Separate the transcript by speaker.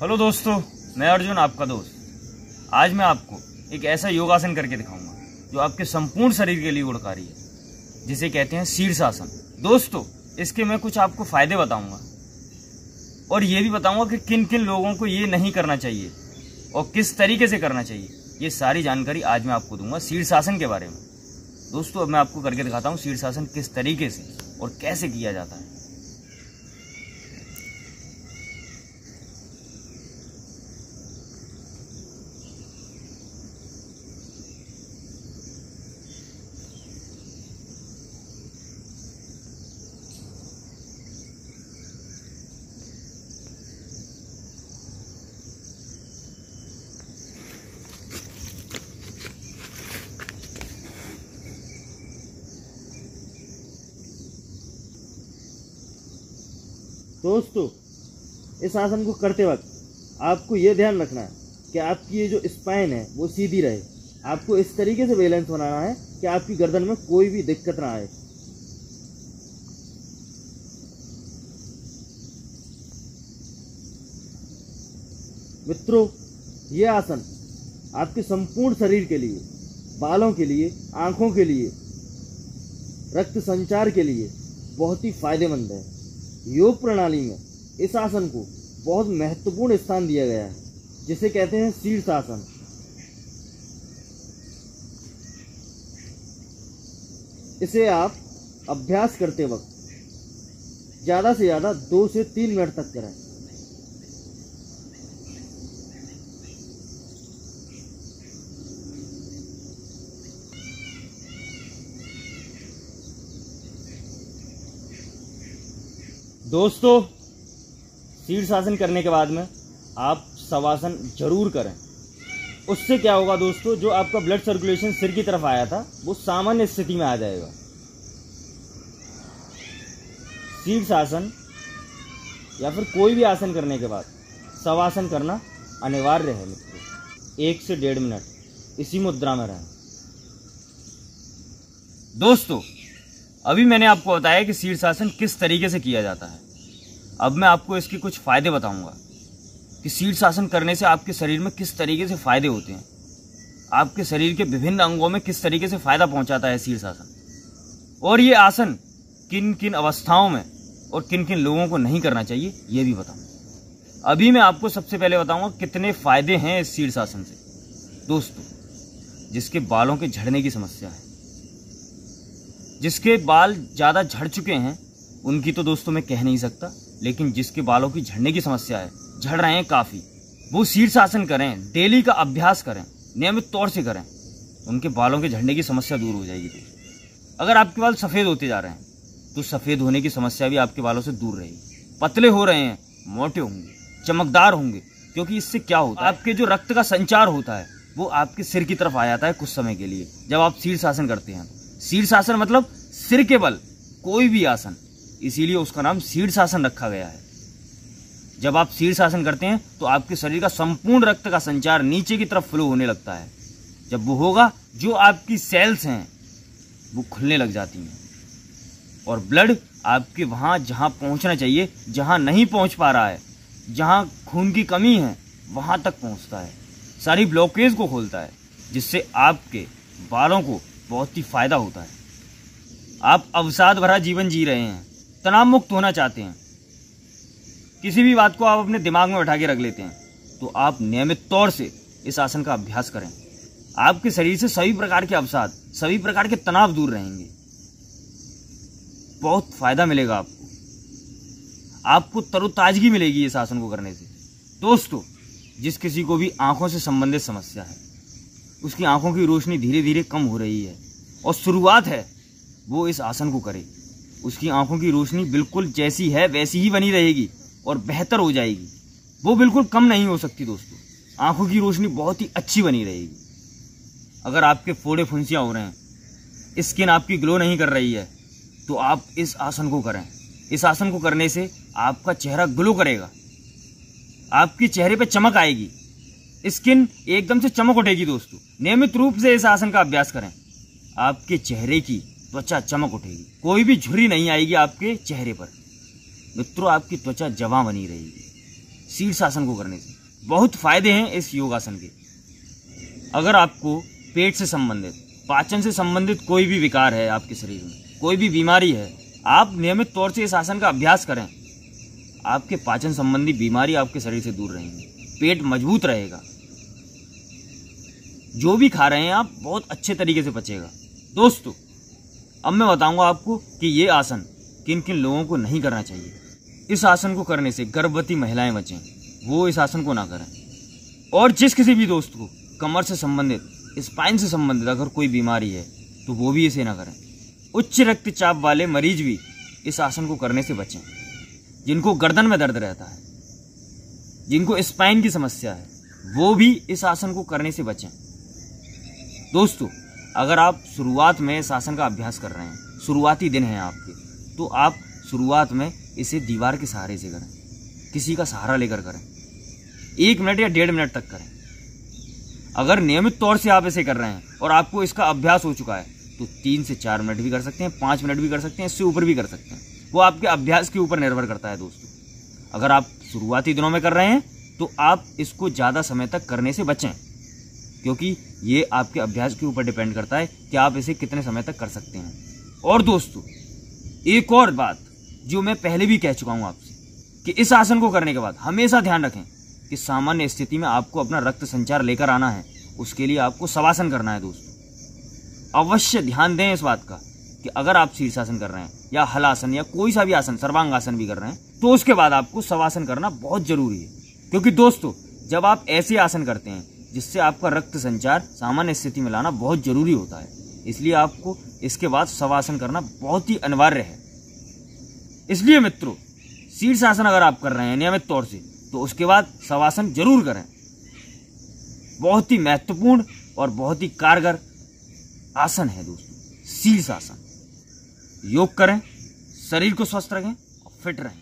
Speaker 1: Hello दोस्तों, मैं अर्जुन आपका दोस्त। आज मैं आपको एक ऐसा योगासन करके दिखाऊंगा जो आपके संपूर्ण शरीर के लिए गुणकारी है, जिसे कहते हैं शीर्षासन। दोस्तों, इसके मैं कुछ आपको फायदे बताऊंगा और ये भी बताऊंगा कि किन किन लोगों को ये नहीं करना चाहिए और किस तरीके से करना चाहिए। ये सारी जानकारी आज मैं आपको दूंगा शीर्षासन के बारे में। दोस्तों, अब मैं आपको करके दिखाता हूँ शीर्षासन किस तरीके से और कैसे किया जाता है।
Speaker 2: दोस्तों, इस आसन को करते वक्त आपको ये ध्यान रखना है कि आपकी ये जो स्पाइन है वो सीधी रहे। आपको इस तरीके से बैलेंस बनाना है कि आपकी गर्दन में कोई भी दिक्कत ना आए। मित्रों, ये आसन आपके संपूर्ण शरीर के लिए, बालों के लिए, आंखों के लिए, रक्त संचार के लिए बहुत ही फायदेमंद है। योग प्रणाली में इस आसन को बहुत महत्वपूर्ण स्थान दिया गया है, जिसे कहते हैं शीर्षासन। इसे आप अभ्यास करते वक्त ज्यादा से ज्यादा 2 से 3 मिनट तक करें।
Speaker 1: दोस्तों, शीर्षासन करने के बाद में आप शवासन जरूर करें। उससे क्या होगा दोस्तों, जो आपका ब्लड सर्कुलेशन सिर की तरफ आया था वो सामान्य स्थिति में आ जाएगा। शीर्षासन या फिर कोई भी आसन करने के बाद शवासन करना अनिवार्य है मित्रों। 1 से 1.5 मिनट इसी मुद्रा में रहें। दोस्तों, अभी मैंने आपको बताया कि शीर्षासन किस तरीके से किया जाता है। अब मैं आपको इसके कुछ फायदे बताऊंगा कि शीर्षासन करने से आपके शरीर में किस तरीके से फायदे होते हैं, आपके शरीर के विभिन्न अंगों में किस तरीके से फायदा पहुंचाता है शीर्षासन, और ये आसन किन किन अवस्थाओं में और किन किन लोगों को नहीं करना चाहिए ये भी बताऊंगा। अभी मैं आपको सबसे पहले बताऊंगा कितने फायदे हैं इस शीर्षासन से। दोस्तों, जिसके बालों के झड़ने की समस्या है, जिसके बाल ज्यादा झड़ चुके हैं उनकी तो दोस्तों मैं कह नहीं सकता, लेकिन जिसके बालों की झड़ने की समस्या है, झड़ रहे हैं काफी, वो शीर्षासन करें, डेली का अभ्यास करें, नियमित तौर से करें, उनके बालों के झड़ने की समस्या दूर हो जाएगी। अगर आपके बाल सफेद होते जा रहे हैं तो सफेद होने की समस्या भी आपके बालों से दूर रहेगी। पतले हो रहे हैं, मोटे होंगे, चमकदार होंगे, क्योंकि इससे क्या होता है, आपके जो रक्त का संचार होता है वो आपके सिर की तरफ आ जाता है कुछ समय के लिए जब आप शीर्षासन करते हैं। शीर्षासन मतलब सिर के बल कोई भी आसन, इसीलिए उसका नाम शीर्षासन रखा गया है। जब आप शीर्षासन करते हैं तो आपके शरीर का संपूर्ण रक्त का संचार नीचे की तरफ फ्लो होने लगता है। जब वो होगा, जो आपकी सेल्स हैं वो खुलने लग जाती हैं और ब्लड आपके वहां जहां पहुंचना चाहिए, जहां नहीं पहुंच पा रहा है, जहां खून की कमी है, वहां तक पहुंचता है, सारी ब्लॉकेज को खोलता है, जिससे आपके बालों को बहुत ही फायदा होता है। आप अवसाद भरा जीवन जी रहे हैं, तनाव मुक्त होना चाहते हैं, किसी भी बात को आप अपने दिमाग में बैठा के रख लेते हैं, तो आप नियमित तौर से इस आसन का अभ्यास करें। आपके शरीर से सभी प्रकार के अवसाद, सभी प्रकार के तनाव दूर रहेंगे। बहुत फायदा मिलेगा आपको तरोताजगी मिलेगी इस आसन को करने से। दोस्तों, जिस किसी को भी आंखों से संबंधित समस्या है, उसकी आंखों की रोशनी धीरे धीरे कम हो रही है और शुरुआत है वो इस आसन को करे, उसकी आंखों की रोशनी बिल्कुल जैसी है वैसी ही बनी रहेगी और बेहतर हो जाएगी। वो बिल्कुल कम नहीं हो सकती दोस्तों, आंखों की रोशनी बहुत ही अच्छी बनी रहेगी। अगर आपके फोड़े फुंसियां हो रहे हैं, स्किन आपकी ग्लो नहीं कर रही है, तो आप इस आसन को करें। इस आसन को करने से आपका चेहरा ग्लो करेगा, आपके चेहरे पे चमक आएगी, स्किन एकदम से चमक उठेगी। दोस्तों, नियमित रूप से इस आसन का अभ्यास करें, आपके चेहरे की त्वचा चमक उठेगी, कोई भी झुर्री नहीं आएगी आपके चेहरे पर। मित्रों, आपकी त्वचा जवां बनी रहेगी। शीर्षासन को करने से। बहुत फायदे हैं इस योगासन के। अगर आपको पेट से संबंधित, पाचन से संबंधित कोई भी विकार है, आपके शरीर में कोई भी बीमारी है, आप नियमित तौर से इस आसन का अभ्यास करें, आपके पाचन संबंधी बीमारी आपके शरीर से दूर रहेंगी, पेट मजबूत रहेगा, जो भी खा रहे हैं आप बहुत अच्छे तरीके से पचेगा। दोस्तों, अब मैं बताऊंगा आपको कि ये आसन किन किन लोगों को नहीं करना चाहिए। इस आसन को करने से गर्भवती महिलाएं बचें, वो इस आसन को ना करें। और जिस किसी भी दोस्त को कमर से संबंधित, स्पाइन से संबंधित अगर कोई बीमारी है तो वो भी इसे ना करें। उच्च रक्तचाप वाले मरीज भी इस आसन को करने से बचें। जिनको गर्दन में दर्द रहता है, जिनको स्पाइन की समस्या है, वो भी इस आसन को करने से बचें। दोस्तों, अगर आप शुरुआत में इस आसन का अभ्यास कर रहे हैं, शुरुआती दिन हैं आपके, तो आप शुरुआत में इसे दीवार के सहारे से करें, किसी का सहारा लेकर करें, 1 मिनट या 1.5 मिनट तक करें। अगर नियमित तौर से आप इसे कर रहे हैं और आपको इसका अभ्यास हो चुका है तो 3 से 4 मिनट भी कर सकते हैं, 5 मिनट भी कर सकते हैं, इससे ऊपर भी कर सकते हैं। वो आपके अभ्यास के ऊपर निर्भर करता है। दोस्तों, अगर आप शुरुआती दिनों में कर रहे हैं तो आप इसको ज़्यादा समय तक करने से बचें, क्योंकि ये आपके अभ्यास के ऊपर डिपेंड करता है कि आप इसे कितने समय तक कर सकते हैं। और दोस्तों, एक और बात जो मैं पहले भी कह चुका हूँ आपसे, कि इस आसन को करने के बाद हमेशा ध्यान रखें कि सामान्य स्थिति में आपको अपना रक्त संचार लेकर आना है। उसके लिए आपको शवासन करना है। दोस्तों, अवश्य ध्यान दें इस बात का कि अगर आप शीर्षासन कर रहे हैं या हलासन या कोई सा भी आसन, सर्वांगासन भी कर रहे हैं, तो उसके बाद आपको शवासन करना बहुत जरूरी है। क्योंकि दोस्तों, जब आप ऐसे आसन करते हैं जिससे आपका रक्त संचार सामान्य स्थिति में लाना बहुत जरूरी होता है, इसलिए आपको इसके बाद शवासन करना बहुत ही अनिवार्य है। इसलिए मित्रों, शीर्षासन अगर आप कर रहे हैं नियमित तौर से तो उसके बाद शवासन जरूर करें। बहुत ही महत्वपूर्ण और बहुत ही कारगर आसन है दोस्तों शीर्षासन। योग करें, शरीर को स्वस्थ रखें और फिट रहें।